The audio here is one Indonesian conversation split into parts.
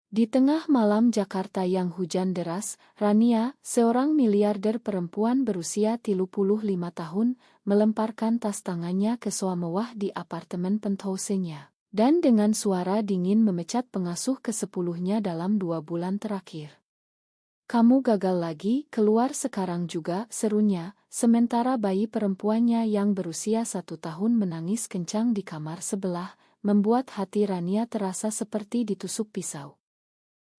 Di tengah malam Jakarta yang hujan deras, Rania, seorang miliarder perempuan berusia 35 tahun, melemparkan tas tangannya ke soa mewah di apartemen penthouse-nya. Dan dengan suara dingin memecat pengasuh ke-10-nya dalam 2 bulan terakhir. "Kamu gagal lagi, keluar sekarang juga," serunya, sementara bayi perempuannya yang berusia 1 tahun menangis kencang di kamar sebelah, membuat hati Rania terasa seperti ditusuk pisau.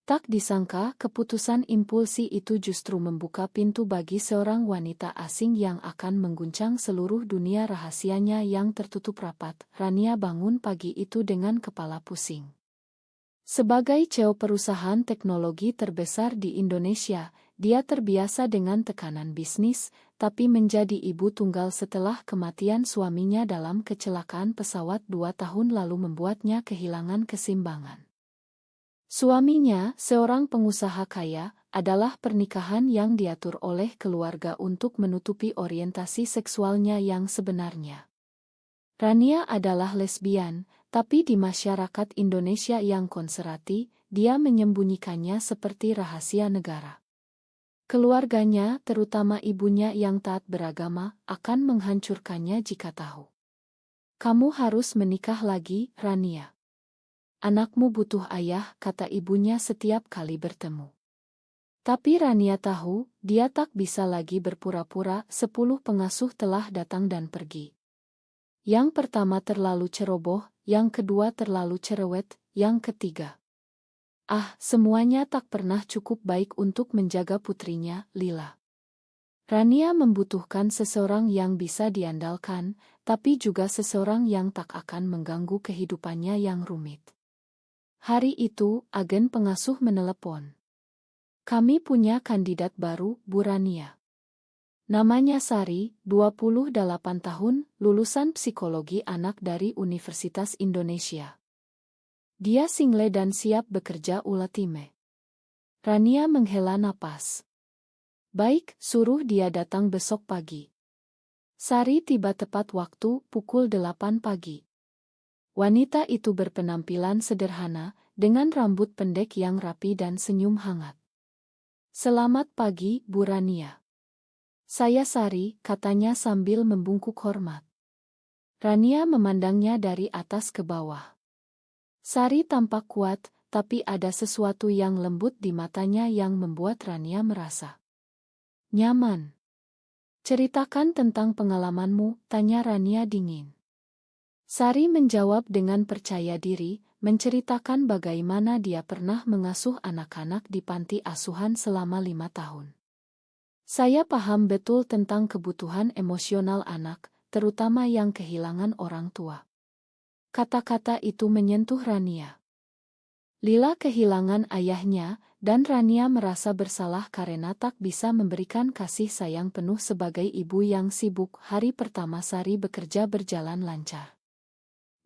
Tak disangka, keputusan impulsi itu justru membuka pintu bagi seorang wanita asing yang akan mengguncang seluruh dunia rahasianya yang tertutup rapat. Rania bangun pagi itu dengan kepala pusing. Sebagai CEO perusahaan teknologi terbesar di Indonesia, dia terbiasa dengan tekanan bisnis, tapi menjadi ibu tunggal setelah kematian suaminya dalam kecelakaan pesawat 2 tahun lalu membuatnya kehilangan keseimbangan. Suaminya, seorang pengusaha kaya, adalah pernikahan yang diatur oleh keluarga untuk menutupi orientasi seksualnya yang sebenarnya. Rania adalah lesbian, tapi di masyarakat Indonesia yang konservatif, dia menyembunyikannya seperti rahasia negara. Keluarganya, terutama ibunya yang taat beragama, akan menghancurkannya jika tahu. "Kamu harus menikah lagi, Rania. Anakmu butuh ayah," kata ibunya setiap kali bertemu. Tapi Rania tahu, dia tak bisa lagi berpura-pura. 10 pengasuh telah datang dan pergi. Yang pertama terlalu ceroboh, yang kedua terlalu cerewet, yang ketiga. Semuanya tak pernah cukup baik untuk menjaga putrinya, Lila. Rania membutuhkan seseorang yang bisa diandalkan, tapi juga seseorang yang tak akan mengganggu kehidupannya yang rumit. Hari itu, agen pengasuh menelepon. "Kami punya kandidat baru, Bu Rania. Namanya Sari, 28 tahun, lulusan psikologi anak dari Universitas Indonesia. Dia single dan siap bekerja ultime." Rania menghela napas. "Baik, suruh dia datang besok pagi." Sari tiba tepat waktu, pukul 8 pagi. Wanita itu berpenampilan sederhana, dengan rambut pendek yang rapi dan senyum hangat. "Selamat pagi, Bu Rania. Saya Sari," katanya sambil membungkuk hormat. Rania memandangnya dari atas ke bawah. Sari tampak kuat, tapi ada sesuatu yang lembut di matanya yang membuat Rania merasa nyaman. "Ceritakan tentang pengalamanmu," tanya Rania dingin. Sari menjawab dengan percaya diri, menceritakan bagaimana dia pernah mengasuh anak-anak di panti asuhan selama 5 tahun. "Saya paham betul tentang kebutuhan emosional anak, terutama yang kehilangan orang tua." Kata-kata itu menyentuh Rania. Lila kehilangan ayahnya, dan Rania merasa bersalah karena tak bisa memberikan kasih sayang penuh sebagai ibu yang sibuk. Hari pertama Sari bekerja berjalan lancar.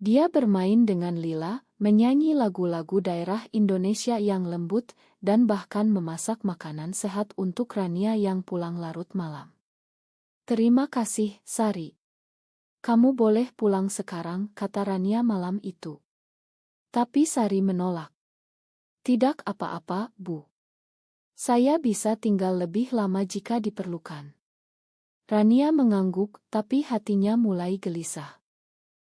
Dia bermain dengan Lila, menyanyi lagu-lagu daerah Indonesia yang lembut, dan bahkan memasak makanan sehat untuk Rania yang pulang larut malam. "Terima kasih, Sari. Kamu boleh pulang sekarang," kata Rania malam itu. Tapi Sari menolak. "Tidak apa-apa, Bu. Saya bisa tinggal lebih lama jika diperlukan." Rania mengangguk, tapi hatinya mulai gelisah.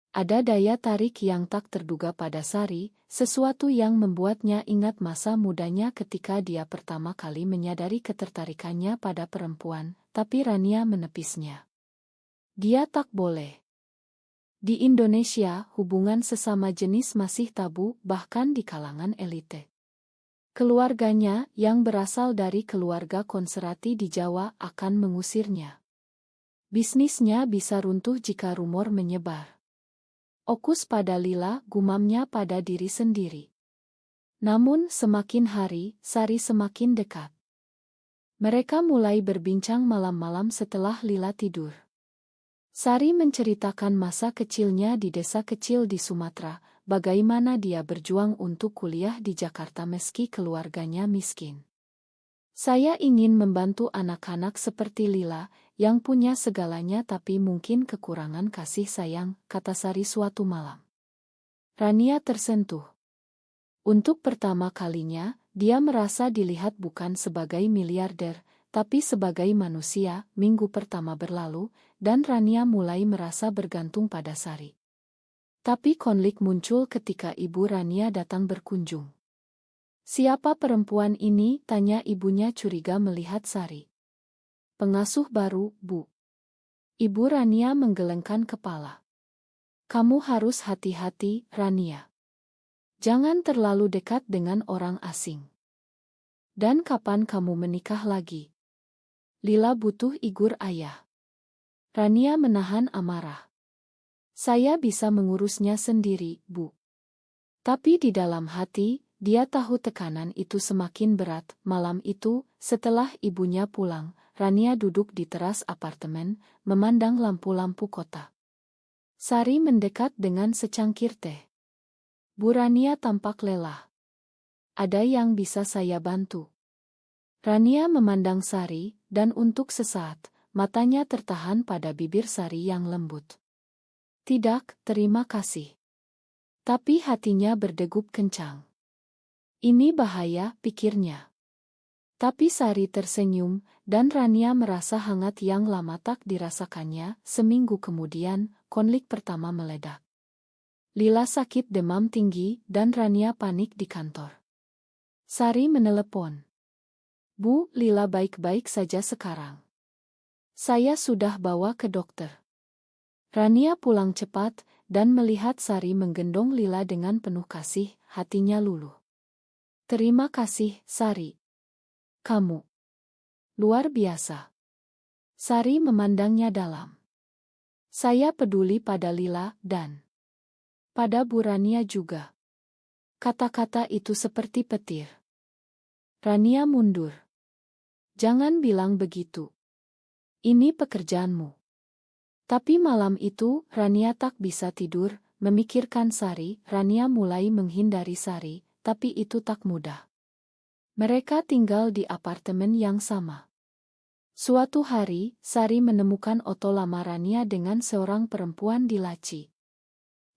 Ada daya tarik yang tak terduga pada Sari, sesuatu yang membuatnya ingat masa mudanya ketika dia pertama kali menyadari ketertarikannya pada perempuan, tapi Rania menepisnya. Dia tak boleh. Di Indonesia, hubungan sesama jenis masih tabu, bahkan di kalangan elite. Keluarganya, yang berasal dari keluarga konservatif di Jawa, akan mengusirnya. Bisnisnya bisa runtuh jika rumor menyebar. "Fokus pada Lila," gumamnya pada diri sendiri. Namun semakin hari, Sari semakin dekat. Mereka mulai berbincang malam-malam setelah Lila tidur. Sari menceritakan masa kecilnya di desa kecil di Sumatera, bagaimana dia berjuang untuk kuliah di Jakarta meski keluarganya miskin. "Saya ingin membantu anak-anak seperti Lila, yang punya segalanya tapi mungkin kekurangan kasih sayang," kata Sari suatu malam. Rania tersentuh. Untuk pertama kalinya, dia merasa dilihat bukan sebagai miliarder, tapi sebagai manusia. Minggu pertama berlalu, dan Rania mulai merasa bergantung pada Sari. Tapi konflik muncul ketika ibu Rania datang berkunjung. "Siapa perempuan ini?" tanya ibunya curiga melihat Sari. "Pengasuh baru, Bu." Ibu Rania menggelengkan kepala. "Kamu harus hati-hati, Rania. Jangan terlalu dekat dengan orang asing. Dan kapan kamu menikah lagi? Lila butuh igur ayah." Rania menahan amarah. "Saya bisa mengurusnya sendiri, Bu." Tapi di dalam hati, dia tahu tekanan itu semakin berat. Malam itu, setelah ibunya pulang, Rania duduk di teras apartemen, memandang lampu-lampu kota. Sari mendekat dengan secangkir teh. "Bu Rania tampak lelah. Ada yang bisa saya bantu?" Rania memandang Sari, dan untuk sesaat, matanya tertahan pada bibir Sari yang lembut. "Tidak, terima kasih." Tapi hatinya berdegup kencang. "Ini bahaya," pikirnya. Tapi Sari tersenyum, dan Rania merasa hangat yang lama tak dirasakannya. Seminggu kemudian, konflik pertama meledak. Lila sakit demam tinggi, dan Rania panik di kantor. Sari menelepon. "Bu, Lila baik-baik saja sekarang. Saya sudah bawa ke dokter." Rania pulang cepat, dan melihat Sari menggendong Lila dengan penuh kasih, hatinya luluh. "Terima kasih, Sari. Kamu luar biasa." Sari memandangnya dalam. "Saya peduli pada Lila, dan pada Bu Rania juga." Kata-kata itu seperti petir. Rania mundur. "Jangan bilang begitu. Ini pekerjaanmu." Tapi malam itu, Rania tak bisa tidur, memikirkan Sari. Rania mulai menghindari Sari, tapi itu tak mudah. Mereka tinggal di apartemen yang sama. Suatu hari, Sari menemukan oto lama Rania dengan seorang perempuan di laci.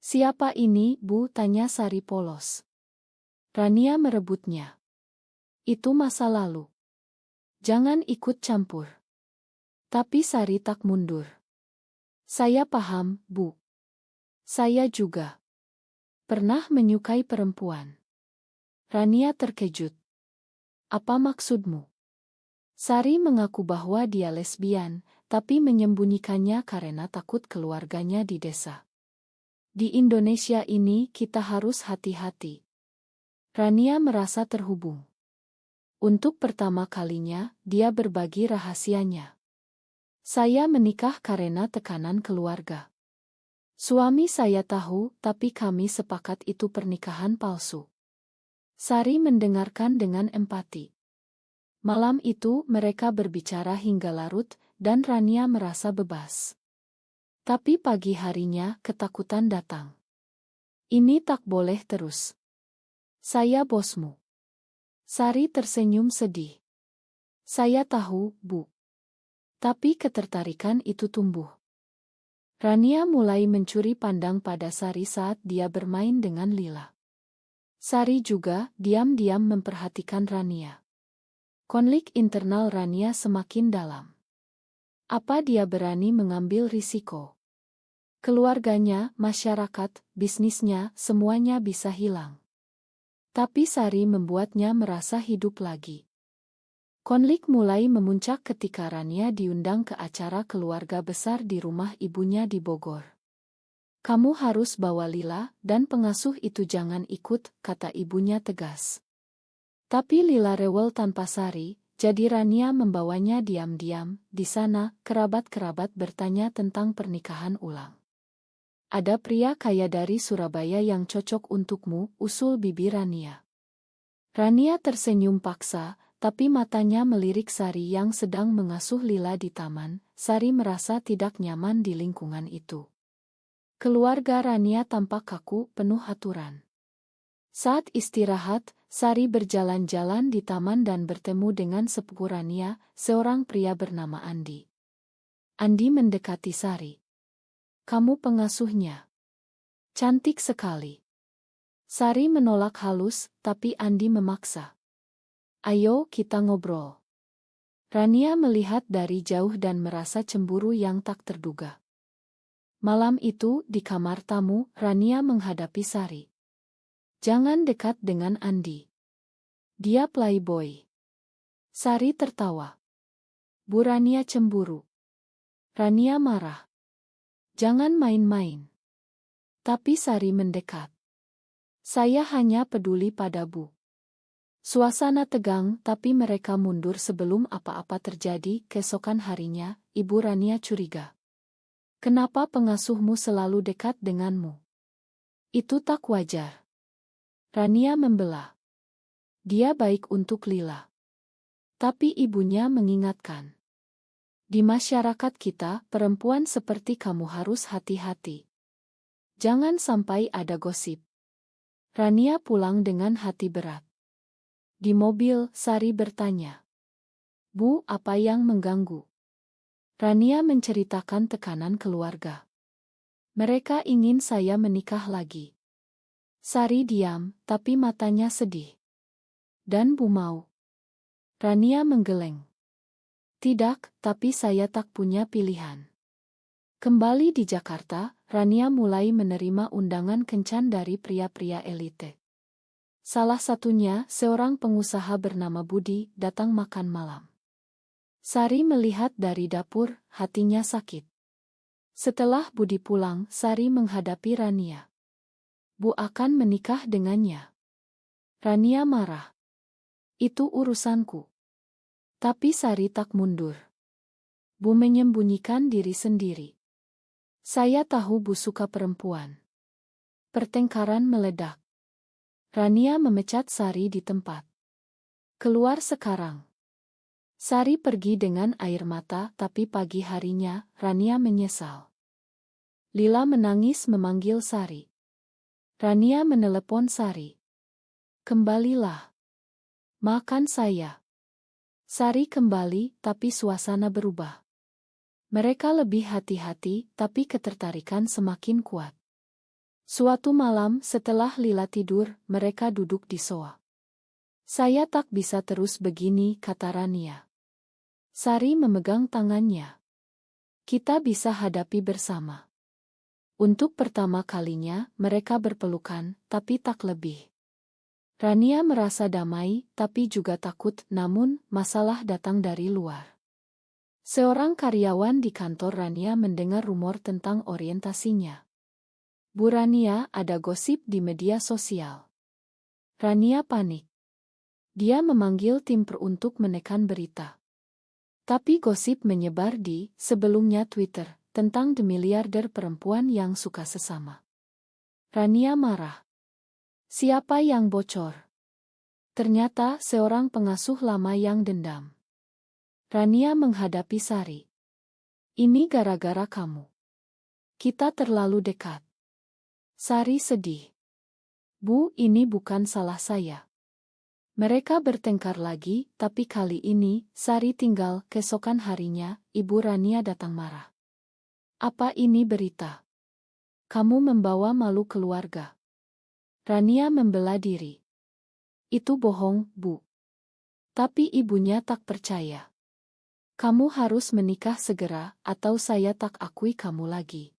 "Siapa ini, Bu?" tanya Sari polos. Rania merebutnya. "Itu masa lalu. Jangan ikut campur." Tapi Sari tak mundur. "Saya paham, Bu. Saya juga pernah menyukai perempuan." Rania terkejut. "Apa maksudmu?" Sari mengaku bahwa dia lesbian, tapi menyembunyikannya karena takut keluarganya di desa. "Di Indonesia ini kita harus hati-hati." Rania merasa terhubung. Untuk pertama kalinya, dia berbagi rahasianya. "Saya menikah karena tekanan keluarga. Suami saya tahu, tapi kami sepakat itu pernikahan palsu." Sari mendengarkan dengan empati. Malam itu mereka berbicara hingga larut, dan Rania merasa bebas. Tapi pagi harinya ketakutan datang. "Ini tak boleh terus. Saya bosmu." Sari tersenyum sedih. "Saya tahu, Bu." Tapi ketertarikan itu tumbuh. Rania mulai mencuri pandang pada Sari saat dia bermain dengan Lila. Sari juga diam-diam memperhatikan Rania. Konflik internal Rania semakin dalam. Apa dia berani mengambil risiko? Keluarganya, masyarakat, bisnisnya, semuanya bisa hilang. Tapi Sari membuatnya merasa hidup lagi. Konflik mulai memuncak ketika Rania diundang ke acara keluarga besar di rumah ibunya di Bogor. "Kamu harus bawa Lila, dan pengasuh itu jangan ikut," kata ibunya tegas. Tapi Lila rewel tanpa Sari, jadi Rania membawanya diam-diam. Di sana, kerabat-kerabat bertanya tentang pernikahan ulang. "Ada pria kaya dari Surabaya yang cocok untukmu," usul bibi Rania. Rania tersenyum paksa, tapi matanya melirik Sari yang sedang mengasuh Lila di taman. Sari merasa tidak nyaman di lingkungan itu. Keluarga Rania tampak kaku, penuh aturan. Saat istirahat, Sari berjalan-jalan di taman dan bertemu dengan sepupu Rania, seorang pria bernama Andi. Andi mendekati Sari. "Kamu pengasuhnya. Cantik sekali." Sari menolak halus, tapi Andi memaksa. Ayo kita ngobrol. Rania melihat dari jauh dan merasa cemburu yang tak terduga. Malam itu, di kamar tamu, Rania menghadapi Sari. Jangan dekat dengan Andi. Dia playboy. Sari tertawa. Bu Rania cemburu. Rania marah. Jangan main-main. Tapi Sari mendekat. Saya hanya peduli pada Bu. Suasana tegang, tapi mereka mundur sebelum apa-apa terjadi. Keesokan harinya, Ibu Rania curiga. Kenapa pengasuhmu selalu dekat denganmu? Itu tak wajar. Rania membela. Dia baik untuk Lila. Tapi ibunya mengingatkan. Di masyarakat kita, perempuan seperti kamu harus hati-hati. Jangan sampai ada gosip. Rania pulang dengan hati berat. Di mobil, Sari bertanya. Bu, apa yang mengganggu? Rania menceritakan tekanan keluarga. Mereka ingin saya menikah lagi. Sari diam, tapi matanya sedih. Dan Bu mau? Rania menggeleng. Tidak, tapi saya tak punya pilihan. Kembali di Jakarta, Rania mulai menerima undangan kencan dari pria-pria elite. Salah satunya, seorang pengusaha bernama Budi, datang makan malam. Sari melihat dari dapur, hatinya sakit. Setelah Budi pulang, Sari menghadapi Rania. Bu akan menikah dengannya. Rania marah. Itu urusanku. Tapi Sari tak mundur. Bu menyembunyikan diri sendiri. Saya tahu Bu suka perempuan. Pertengkaran meledak. Rania memecat Sari di tempat. Keluar sekarang. Sari pergi dengan air mata, tapi pagi harinya, Rania menyesal. Lila menangis memanggil Sari. Rania menelepon Sari. Kembalilah. Makan saya. Sari kembali, tapi suasana berubah. Mereka lebih hati-hati, tapi ketertarikan semakin kuat. Suatu malam, setelah Lila tidur, mereka duduk di sofa. Saya tak bisa terus begini, kata Rania. Sari memegang tangannya. Kita bisa hadapi bersama. Untuk pertama kalinya, mereka berpelukan, tapi tak lebih. Rania merasa damai, tapi juga takut, namun masalah datang dari luar. Seorang karyawan di kantor Rania mendengar rumor tentang orientasinya. Bu Rania, ada gosip di media sosial. Rania panik. Dia memanggil tim untuk menekan berita. Tapi gosip menyebar di, sebelumnya Twitter, tentang the miliarder perempuan yang suka sesama. Rania marah. Siapa yang bocor? Ternyata seorang pengasuh lama yang dendam. Rania menghadapi Sari. Ini gara-gara kamu. Kita terlalu dekat. Sari sedih. Bu, ini bukan salah saya. Mereka bertengkar lagi, tapi kali ini, Sari tinggal. Keesokan harinya, Ibu Rania datang marah. Apa ini berita? Kamu membawa malu keluarga. Rania membela diri. Itu bohong, Bu. Tapi ibunya tak percaya. Kamu harus menikah segera, atau saya tak akui kamu lagi.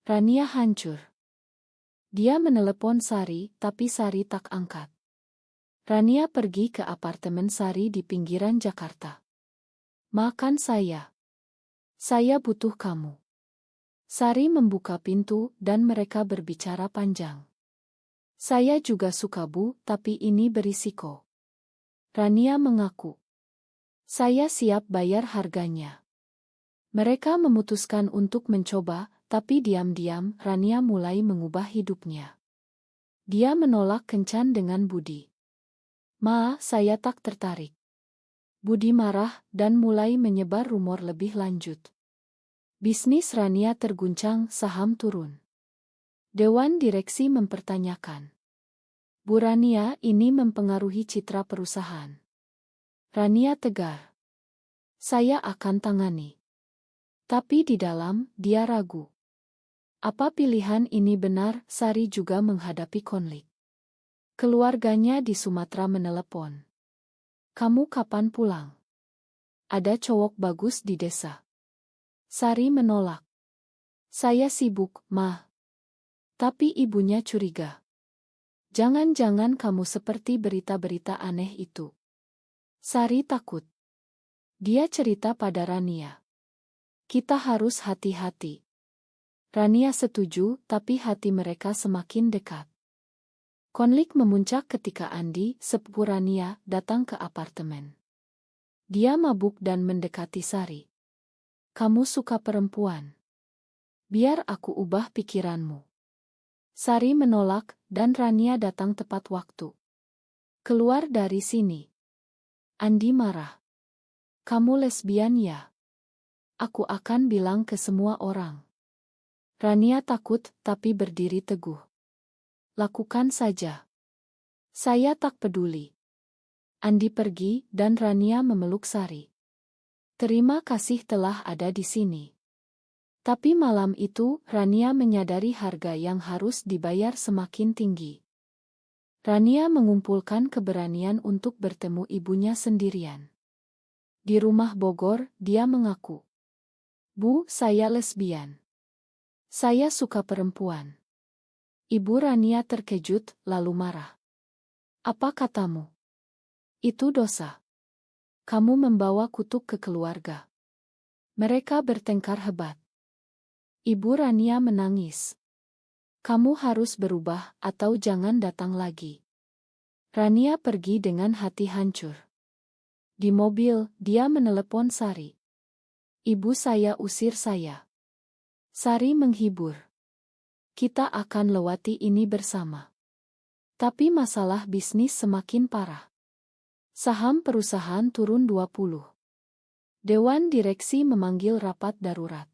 Rania hancur. Dia menelepon Sari, tapi Sari tak angkat. Rania pergi ke apartemen Sari di pinggiran Jakarta. Makan saya. Saya butuh kamu. Sari membuka pintu dan mereka berbicara panjang. Saya juga suka Bu, tapi ini berisiko. Rania mengaku. Saya siap bayar harganya. Mereka memutuskan untuk mencoba, tapi diam-diam Rania mulai mengubah hidupnya. Dia menolak kencan dengan Budi. Ma, saya tak tertarik. Budi marah dan mulai menyebar rumor lebih lanjut. Bisnis Rania terguncang, saham turun. Dewan direksi mempertanyakan. Bu Rania, ini mempengaruhi citra perusahaan. Rania tegar. Saya akan tangani. Tapi di dalam, dia ragu. Apa pilihan ini benar? Sari juga menghadapi konflik. Keluarganya di Sumatera menelepon. Kamu kapan pulang? Ada cowok bagus di desa. Sari menolak. Saya sibuk, Mah. Tapi ibunya curiga. Jangan-jangan kamu seperti berita-berita aneh itu. Sari takut. Dia cerita pada Rania. Kita harus hati-hati. Rania setuju, tapi hati mereka semakin dekat. Konflik memuncak ketika Andi, sepupu Rania, datang ke apartemen. Dia mabuk dan mendekati Sari. Kamu suka perempuan? Biar aku ubah pikiranmu. Sari menolak, dan Rania datang tepat waktu. Keluar dari sini. Andi marah. Kamu lesbian ya? Aku akan bilang ke semua orang. Rania takut, tapi berdiri teguh. Lakukan saja. Saya tak peduli. Andi pergi, dan Rania memeluk Sari. Terima kasih telah ada di sini. Tapi malam itu, Rania menyadari harga yang harus dibayar semakin tinggi. Rania mengumpulkan keberanian untuk bertemu ibunya sendirian. Di rumah Bogor, dia mengaku. Bu, saya lesbian. Saya suka perempuan. Ibu Rania terkejut, lalu marah. Apa katamu? Itu dosa. Kamu membawa kutuk ke keluarga. Mereka bertengkar hebat. Ibu Rania menangis. Kamu harus berubah atau jangan datang lagi. Rania pergi dengan hati hancur. Di mobil, dia menelepon Sari. Ibu saya usir saya. Sari menghibur. Kita akan lewati ini bersama. Tapi masalah bisnis semakin parah. Saham perusahaan turun 20. Dewan direksi memanggil rapat darurat.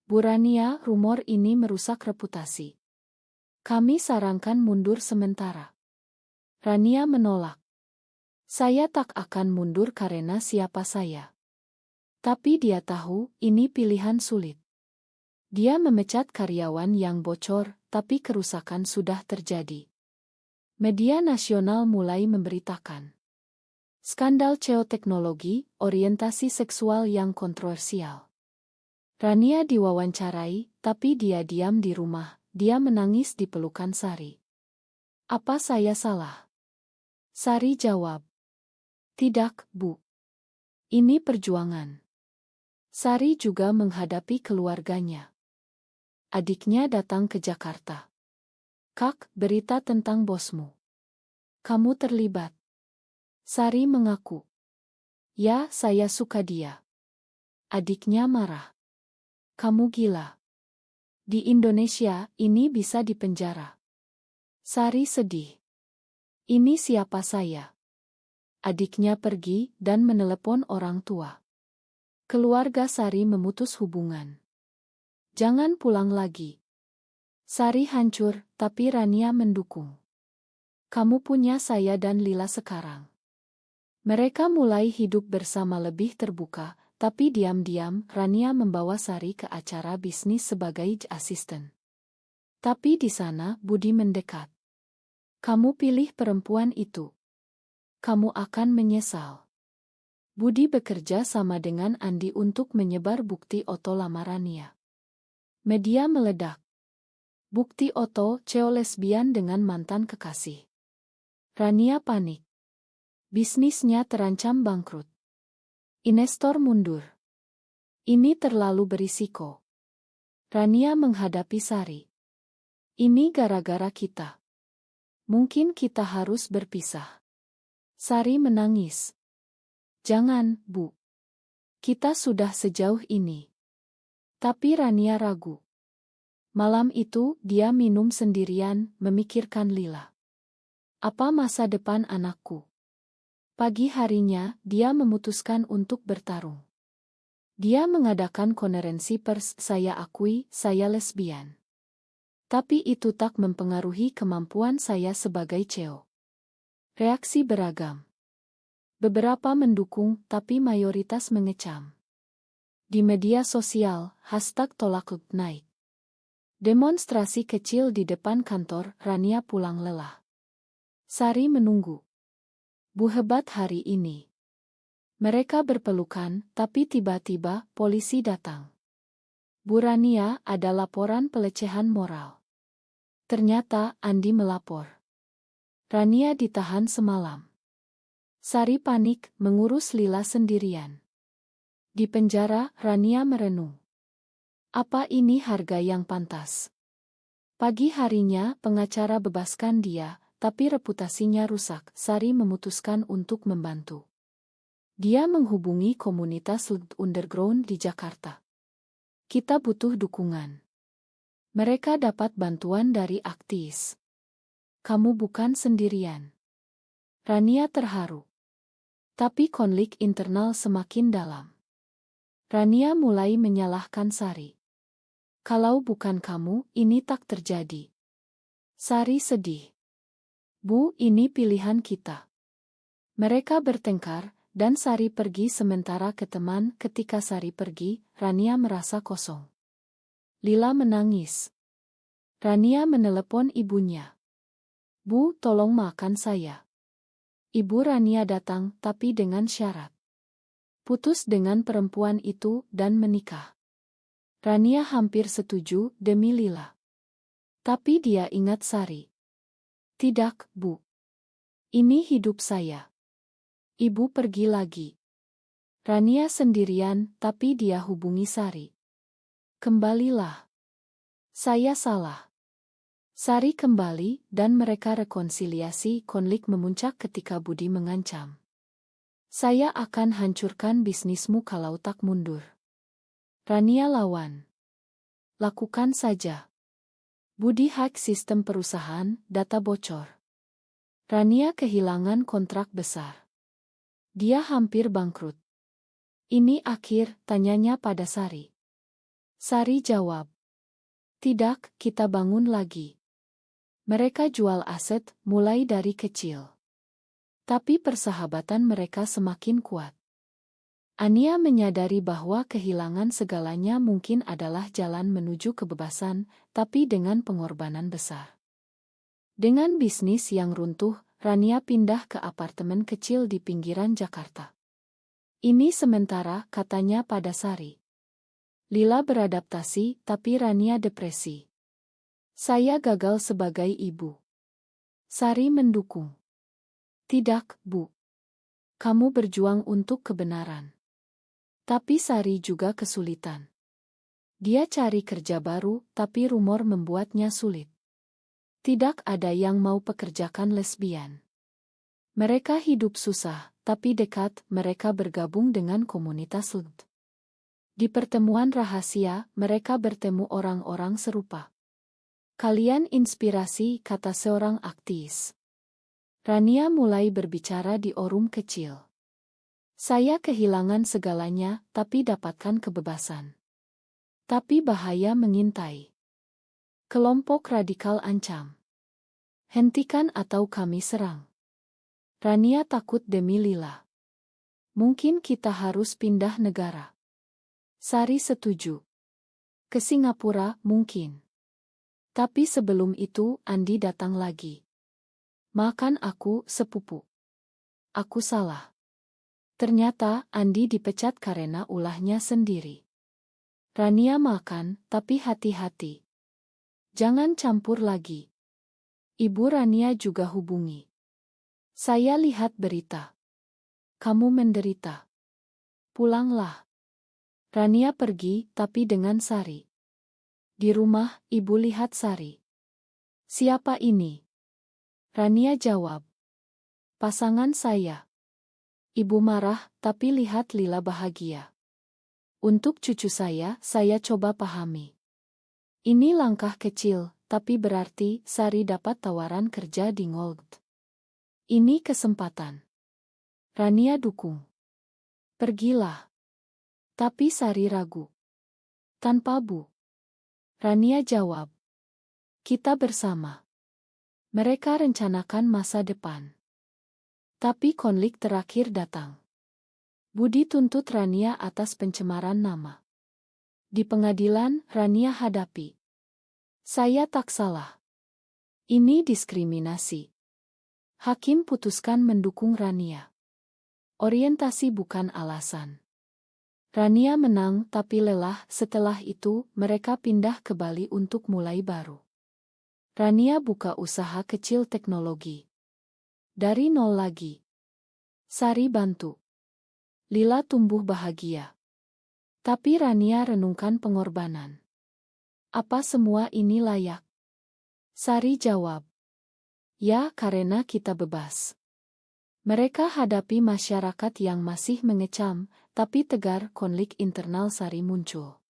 Bu Rania, rumor ini merusak reputasi. Kami sarankan mundur sementara. Rania menolak. Saya tak akan mundur karena siapa saya. Tapi dia tahu, ini pilihan sulit. Dia memecat karyawan yang bocor, tapi kerusakan sudah terjadi. Media nasional mulai memberitakan. Skandal CEO teknologi, orientasi seksual yang kontroversial. Rania diwawancarai, tapi dia diam di rumah, dia menangis di pelukan Sari. Apa saya salah? Sari jawab. Tidak, Bu. Ini perjuangan. Sari juga menghadapi keluarganya. Adiknya datang ke Jakarta. Kak, berita tentang bosmu. Kamu terlibat. Sari mengaku. Ya, saya suka dia. Adiknya marah. Kamu gila. Di Indonesia, ini bisa dipenjara. Sari sedih. Ini siapa saya? Adiknya pergi dan menelepon orang tua. Keluarga Sari memutus hubungan. Jangan pulang lagi. Sari hancur, tapi Rania mendukung. Kamu punya saya dan Lila sekarang. Mereka mulai hidup bersama lebih terbuka. Tapi diam-diam, Rania membawa Sari ke acara bisnis sebagai asisten. Tapi di sana, Budi mendekat. Kamu pilih perempuan itu. Kamu akan menyesal. Budi bekerja sama dengan Andi untuk menyebar bukti oto lamarannya. Media meledak. Bukti oto CEO lesbian dengan mantan kekasih. Rania panik. Bisnisnya terancam bangkrut. Investor mundur. Ini terlalu berisiko. Rania menghadapi Sari. Ini gara-gara kita. Mungkin kita harus berpisah. Sari menangis. Jangan, Bu. Kita sudah sejauh ini. Tapi Rania ragu. Malam itu, dia minum sendirian, memikirkan Lila. Apa masa depan anakku? Pagi harinya, dia memutuskan untuk bertarung. Dia mengadakan konferensi pers, saya akui, saya lesbian. Tapi itu tak mempengaruhi kemampuan saya sebagai CEO. Reaksi beragam. Beberapa mendukung, tapi mayoritas mengecam. Di media sosial, #tolak naik. Demonstrasi kecil di depan kantor, Rania pulang lelah. Sari menunggu. Bu hebat hari ini. Mereka berpelukan, tapi tiba-tiba polisi datang. Bu Rania, ada laporan pelecehan moral. Ternyata Andi melapor. Rania ditahan semalam. Sari panik, mengurus Lila sendirian. Di penjara, Rania merenung. Apa ini harga yang pantas? Pagi harinya, pengacara bebaskan dia, tapi reputasinya rusak. Sari memutuskan untuk membantu. Dia menghubungi komunitas underground di Jakarta. Kita butuh dukungan. Mereka dapat bantuan dari aktivis. Kamu bukan sendirian. Rania terharu. Tapi konflik internal semakin dalam. Rania mulai menyalahkan Sari. Kalau bukan kamu, ini tak terjadi. Sari sedih. Bu, ini pilihan kita. Mereka bertengkar, dan Sari pergi sementara ke teman. Ketika Sari pergi, Rania merasa kosong. Lila menangis. Rania menelepon ibunya. Bu, tolong makan saya. Ibu Rania datang, tapi dengan syarat. Putus dengan perempuan itu dan menikah. Rania hampir setuju demi Lila. Tapi dia ingat Sari. Tidak, Bu. Ini hidup saya. Ibu pergi lagi. Rania sendirian, tapi dia hubungi Sari. Kembalilah. Saya salah. Sari kembali, dan mereka rekonsiliasi. Konflik memuncak ketika Budi mengancam. Saya akan hancurkan bisnismu kalau tak mundur. Rania lawan. Lakukan saja. Budi hack sistem perusahaan, data bocor. Rania kehilangan kontrak besar. Dia hampir bangkrut. Ini akhir, tanyanya pada Sari. Sari jawab. Tidak, kita bangun lagi. Mereka jual aset, mulai dari kecil. Tapi persahabatan mereka semakin kuat. Ania menyadari bahwa kehilangan segalanya mungkin adalah jalan menuju kebebasan, tapi dengan pengorbanan besar. Dengan bisnis yang runtuh, Rania pindah ke apartemen kecil di pinggiran Jakarta. Ini sementara, katanya pada Sari. Lila beradaptasi, tapi Rania depresi. Saya gagal sebagai ibu. Sari mendukung. Tidak, Bu. Kamu berjuang untuk kebenaran. Tapi Sari juga kesulitan. Dia cari kerja baru, tapi rumor membuatnya sulit. Tidak ada yang mau pekerjakan lesbian. Mereka hidup susah, tapi dekat. Mereka bergabung dengan komunitas LGBTQ. Di pertemuan rahasia, mereka bertemu orang-orang serupa. Kalian inspirasi, kata seorang aktivis. Rania mulai berbicara di forum kecil. Saya kehilangan segalanya, tapi dapatkan kebebasan. Tapi bahaya mengintai. Kelompok radikal ancam. Hentikan atau kami serang. Rania takut demi Lila. Mungkin kita harus pindah negara. Sari setuju. Ke Singapura, mungkin. Tapi sebelum itu, Andi datang lagi. Makan aku, sepupu. Aku salah. Ternyata, Andi dipecat karena ulahnya sendiri. Rania makan, tapi hati-hati. Jangan campur lagi. Ibu Rania juga hubungi. Saya lihat berita. Kamu menderita. Pulanglah. Rania pergi, tapi dengan Sari. Di rumah, ibu lihat Sari. Siapa ini? Rania jawab. Pasangan saya. Ibu marah, tapi lihat Lila bahagia. Untuk cucu saya coba pahami. Ini langkah kecil, tapi berarti Sari dapat tawaran kerja di Ngold. Ini kesempatan. Rania dukung. Pergilah. Tapi Sari ragu. Tanpa Bu. Rania jawab. Kita bersama. Mereka rencanakan masa depan. Tapi konflik terakhir datang. Budi tuntut Rania atas pencemaran nama. Di pengadilan, Rania hadapi. Saya tak salah. Ini diskriminasi. Hakim putuskan mendukung Rania. Orientasi bukan alasan. Rania menang tapi lelah. Setelah itu, mereka pindah ke Bali untuk mulai baru. Rania buka usaha kecil teknologi. Dari nol lagi. Sari bantu. Lila tumbuh bahagia. Tapi Rania renungkan pengorbanan. Apa semua ini layak? Sari jawab. Ya, karena kita bebas. Mereka hadapi masyarakat yang masih mengecam, tapi tegar. Konflik internal Sari muncul.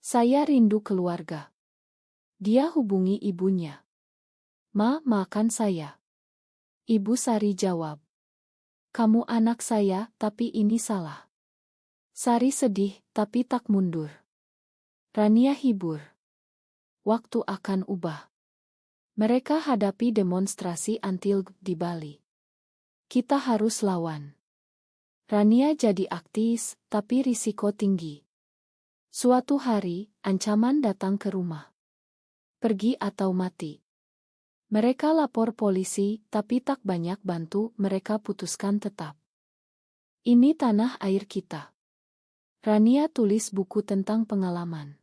Saya rindu keluarga. Dia hubungi ibunya. Ma, makan saya. Ibu Sari jawab. Kamu anak saya, tapi ini salah. Sari sedih, tapi tak mundur. Rania hibur. Waktu akan ubah. Mereka hadapi demonstrasi anti-LGBTQ di Bali. Kita harus lawan. Rania jadi aktivis, tapi risiko tinggi. Suatu hari, ancaman datang ke rumah. Pergi atau mati. Mereka lapor polisi, tapi tak banyak bantu. Mereka putuskan tetap. Ini tanah air kita. Rania tulis buku tentang pengalaman.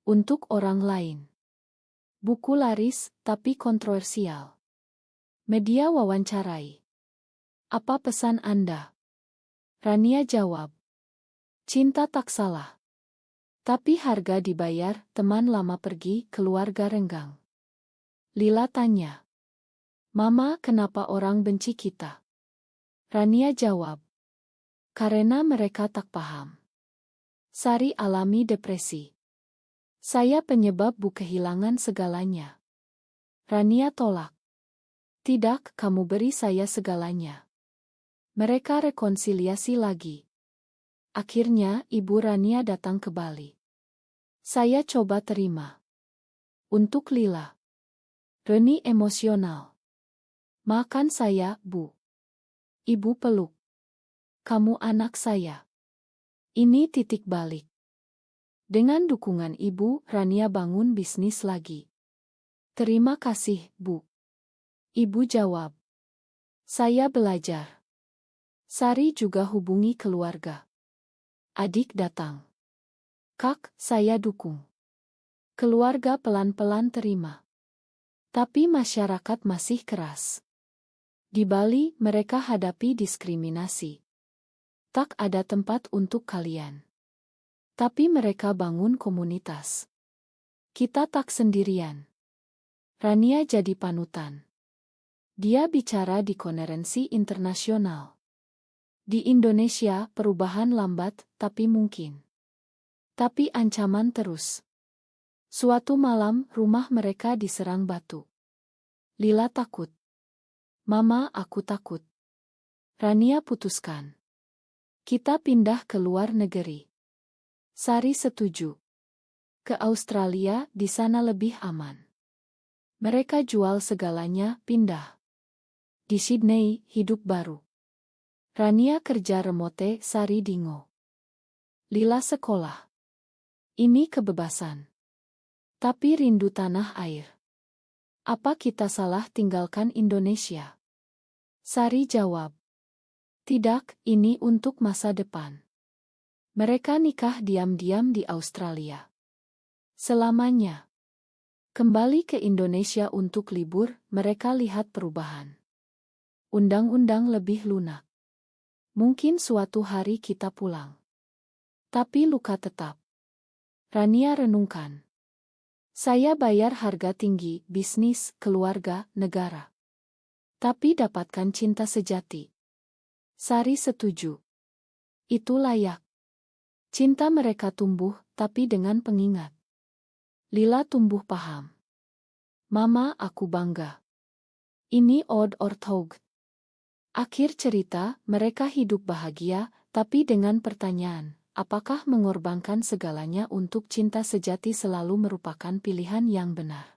Untuk orang lain. Buku laris, tapi kontroversial. Media wawancarai. Apa pesan Anda? Rania jawab. Cinta tak salah. Tapi harga dibayar, teman lama pergi, keluarga renggang. Lila tanya. Mama, kenapa orang benci kita? Rania jawab. Karena mereka tak paham. Sari alami depresi. Saya penyebab Bu kehilangan segalanya. Rania tolak. Tidak, kamu beri saya segalanya. Mereka rekonsiliasi lagi. Akhirnya, Ibu Rania datang ke Bali. Saya coba terima. Untuk Lila. Reni emosional. Makan saya, Bu. Ibu peluk. Kamu anak saya. Ini titik balik. Dengan dukungan ibu, Rania bangun bisnis lagi. Terima kasih, Bu. Ibu jawab. Saya belajar. Sari juga hubungi keluarga. Adik datang. Kak, saya dukung. Keluarga pelan-pelan terima. Tapi masyarakat masih keras. Di Bali, mereka hadapi diskriminasi. Tak ada tempat untuk kalian. Tapi mereka bangun komunitas. Kita tak sendirian. Rania jadi panutan. Dia bicara di konferensi internasional. Di Indonesia, perubahan lambat, tapi mungkin. Tapi ancaman terus. Suatu malam, rumah mereka diserang batu. Lila takut. Mama, aku takut. Rania putuskan. Kita pindah ke luar negeri. Sari setuju. Ke Australia, di sana lebih aman. Mereka jual segalanya, pindah. Di Sydney, hidup baru. Rania kerja remote, Sari dingo. Lila sekolah. Ini kebebasan. Tapi rindu tanah air. Apa kita salah tinggalkan Indonesia? Sari jawab. Tidak, ini untuk masa depan. Mereka nikah diam-diam di Australia. Selamanya. Kembali ke Indonesia untuk libur, mereka lihat perubahan. Undang-undang lebih lunak. Mungkin suatu hari kita pulang. Tapi luka tetap. Rania renungkan. Saya bayar harga tinggi, bisnis, keluarga, negara. Tapi dapatkan cinta sejati. Sari setuju. Itu layak. Cinta mereka tumbuh, tapi dengan pengingat. Lila tumbuh paham. Mama, aku bangga. Ini Odd Orthoug. Akhir cerita, mereka hidup bahagia, tapi dengan pertanyaan, apakah mengorbankan segalanya untuk cinta sejati selalu merupakan pilihan yang benar?